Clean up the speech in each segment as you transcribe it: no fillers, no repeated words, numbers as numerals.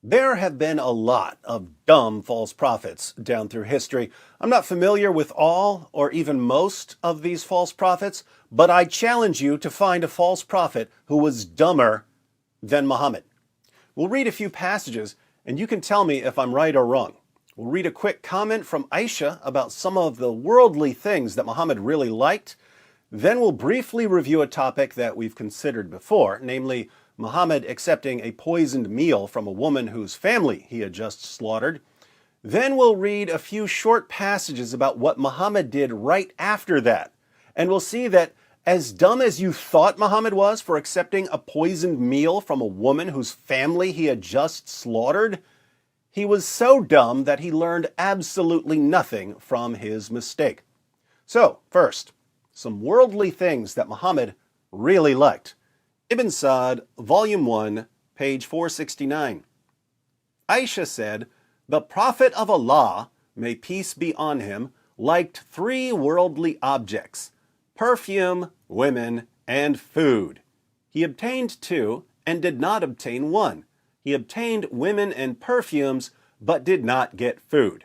There have been a lot of dumb false prophets down through history. I'm not familiar with all or even most of these false prophets, but I challenge you to find a false prophet who was dumber than Muhammad. We'll read a few passages and you can tell me if I'm right or wrong. We'll read a quick comment from Aisha about some of the worldly things that Muhammad really liked. Then we'll briefly review a topic that we've considered before, namely Muhammad accepting a poisoned meal from a woman whose family he had just slaughtered. Then we'll read a few short passages about what Muhammad did right after that. And we'll see that as dumb as you thought Muhammad was for accepting a poisoned meal from a woman whose family he had just slaughtered, he was so dumb that he learned absolutely nothing from his mistake. So, first, some worldly things that Muhammad really liked. Ibn Sa'd, Volume 1, page 469. Aisha said, "The Prophet of Allah, may peace be on him, liked three worldly objects: perfume, women, and food. He obtained two and did not obtain one. He obtained women and perfumes, but did not get food."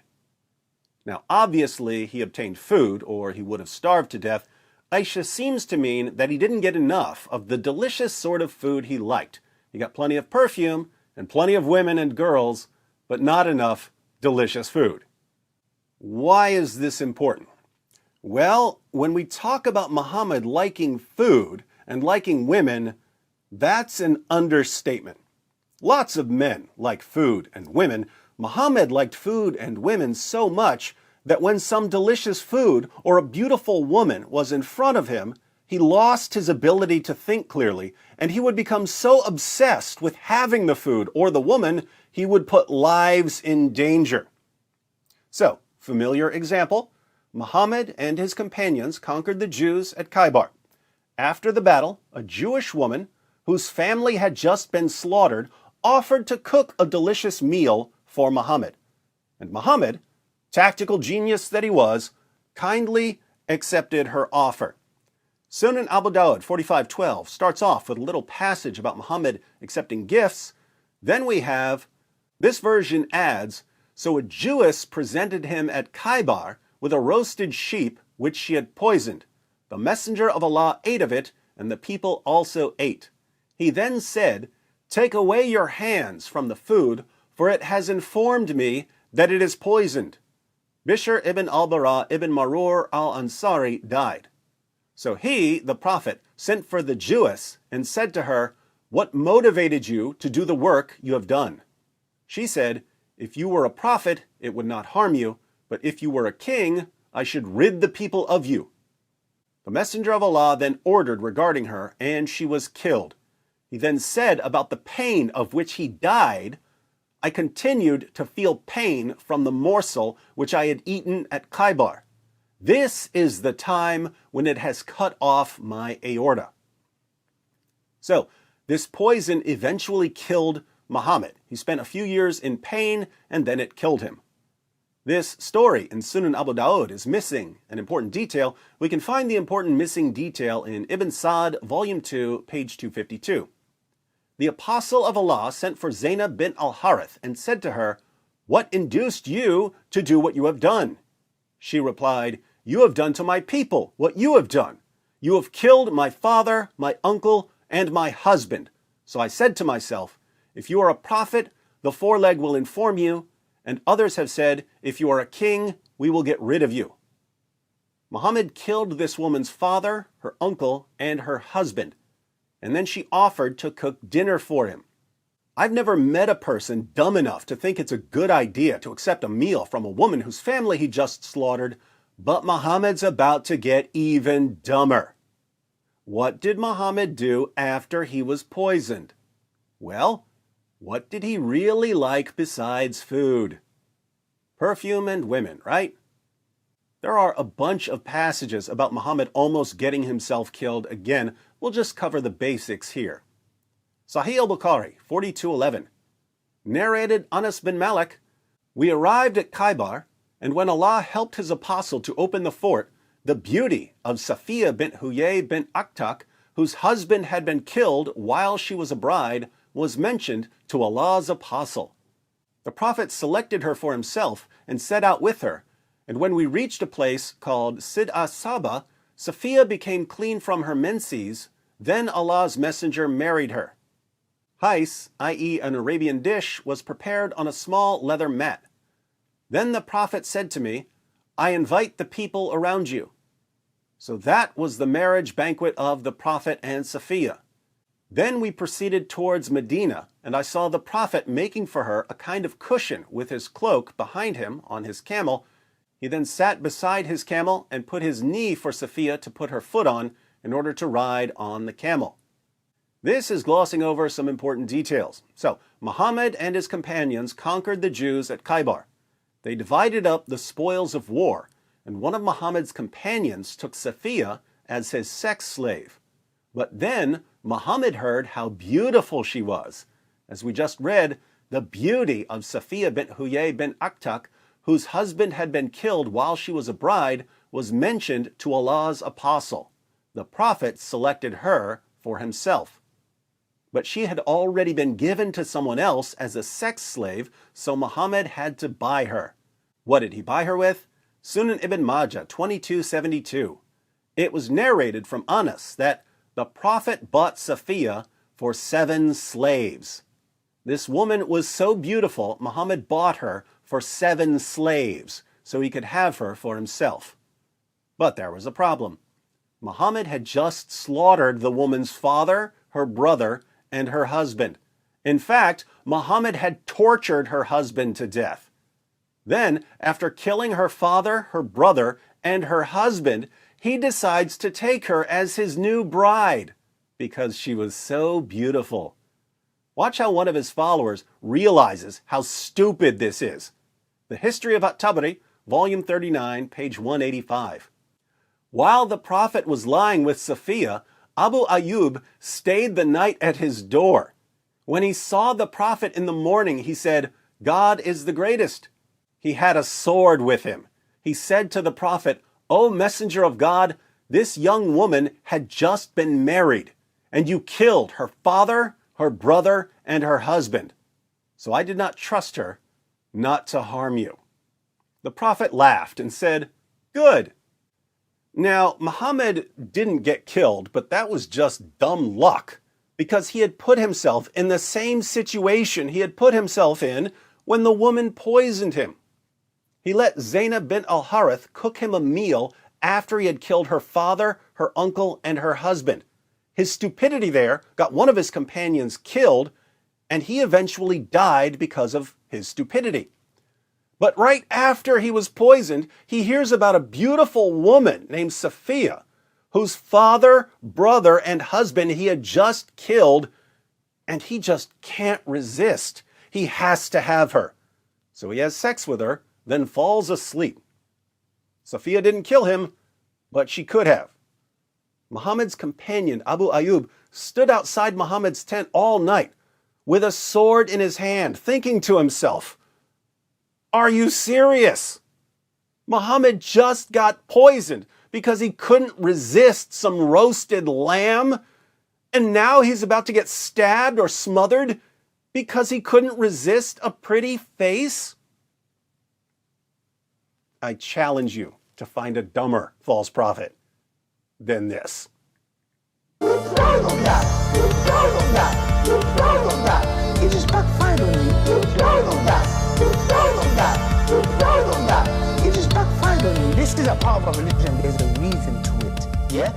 Now, obviously, he obtained food, or he would have starved to death. Aisha seems to mean that he didn't get enough of the delicious sort of food he liked. He got plenty of perfume and plenty of women and girls, but not enough delicious food. Why is this important? Well, when we talk about Muhammad liking food and liking women, that's an understatement. Lots of men like food and women. Muhammad liked food and women so much that when some delicious food or a beautiful woman was in front of him, he lost his ability to think clearly, and he would become so obsessed with having the food or the woman, he would put lives in danger. So, familiar example, Muhammad and his companions conquered the Jews at Khaybar. After the battle, a Jewish woman, whose family had just been slaughtered, offered to cook a delicious meal for Muhammad. And Muhammad, tactical genius that he was, kindly accepted her offer. Sunan Abu Dawud 45:12 starts off with a little passage about Muhammad accepting gifts. Then we have, this version adds, "So a Jewess presented him at Khaybar with a roasted sheep which she had poisoned. The messenger of Allah ate of it, and the people also ate. He then said, 'Take away your hands from the food, for it has informed me that it is poisoned.' Bishr ibn al-Bara ibn Marur al-Ansari died. So he, the Prophet, sent for the Jewess and said to her, 'What motivated you to do the work you have done?' She said, 'If you were a prophet, it would not harm you, but if you were a king, I should rid the people of you.' The Messenger of Allah then ordered regarding her, and she was killed. He then said about the pain of which he died, 'I continued to feel pain from the morsel which I had eaten at Khaybar. This is the time when it has cut off my aorta.'" So, this poison eventually killed Muhammad. He spent a few years in pain, and then it killed him. This story in Sunan Abu Dawud is missing an important detail. We can find the important missing detail in Ibn Sa'd, Volume 2, page 252. The Apostle of Allah sent for Zainab bint al-Harith and said to her, "What induced you to do what you have done?" She replied, "You have done to my people what you have done. You have killed my father, my uncle, and my husband. So I said to myself, if you are a prophet, the foreleg will inform you, and others have said, if you are a king, we will get rid of you." Muhammad killed this woman's father, her uncle, and her husband, and then she offered to cook dinner for him. I've never met a person dumb enough to think it's a good idea to accept a meal from a woman whose family he just slaughtered, but Muhammad's about to get even dumber. What did Muhammad do after he was poisoned? Well, what did he really like besides food? Perfume and women, right? There are a bunch of passages about Muhammad almost getting himself killed. Again, we'll just cover the basics here. Sahih al-Bukhari 42:11 narrated Anas bin Malik, "We arrived at Khaybar, and when Allah helped his apostle to open the fort, the beauty of Safiya bint Huyay bint Akhtak, whose husband had been killed while she was a bride, was mentioned to Allah's apostle. The prophet selected her for himself and set out with her. And when we reached a place called Sid Saba, Safiya became clean from her menses. Then Allah's messenger married her. Hais, i.e. an Arabian dish, was prepared on a small leather mat. Then the prophet said to me, I invite the people around you. So that was the marriage banquet of the prophet and Safiya. Then we proceeded towards Medina, and I saw the prophet making for her a kind of cushion with his cloak behind him on his camel. He then sat beside his camel and put his knee for Safiya to put her foot on in order to ride on the camel. This is glossing over some important details. So, Muhammad and his companions conquered the Jews at Khaybar. They divided up the spoils of war, and one of Muhammad's companions took Safiya as his sex slave. But then Muhammad heard how beautiful she was. As we just read, the beauty of Safiya bint Huyay bint Akhtak, whose husband had been killed while she was a bride, was mentioned to Allah's apostle. The prophet selected her for himself. But she had already been given to someone else as a sex slave, so Muhammad had to buy her. What did he buy her with? Sunan ibn Majah 2272. It was narrated from Anas that the prophet bought Safiya for 7 slaves. This woman was so beautiful, Muhammad bought her for 7 slaves, so he could have her for himself. But there was a problem. Muhammad had just slaughtered the woman's father, her brother, and her husband. In fact, Muhammad had tortured her husband to death. Then, after killing her father, her brother, and her husband, he decides to take her as his new bride because she was so beautiful. Watch how one of his followers realizes how stupid this is. The History of At-Tabari, volume 39, page 185. While the prophet was lying with Safiya, Abu Ayyub stayed the night at his door. When he saw the prophet in the morning, he said, God is the greatest. He had a sword with him. He said to the prophet, O messenger of God, this young woman had just been married, and you killed her father, her brother, and her husband. So I did not trust her not to harm you. The prophet laughed and said, Good. Now, Muhammad didn't get killed, but that was just dumb luck, because he had put himself in the same situation he had put himself in when the woman poisoned him. He let Zainab bint al-Harith cook him a meal after he had killed her father, her uncle, and her husband. His stupidity there got one of his companions killed, and he eventually died because of his stupidity. But right after he was poisoned, he hears about a beautiful woman named Safiya, whose father, brother, and husband he had just killed, and he just can't resist. He has to have her. So he has sex with her, then falls asleep. Safiya didn't kill him, but she could have. Muhammad's companion, Abu Ayyub, stood outside Muhammad's tent all night with a sword in his hand, thinking to himself, Are you serious? Muhammad just got poisoned because he couldn't resist some roasted lamb, and now he's about to get stabbed or smothered because he couldn't resist a pretty face? I challenge you to find a dumber false prophet than this. You brag on that. You brag on that. You brag on that. It just backfired on you. You brag on that. You brag on that. You brag on that. It just backfired on you. This is a part of our religion. There's a reason to it. Yeah?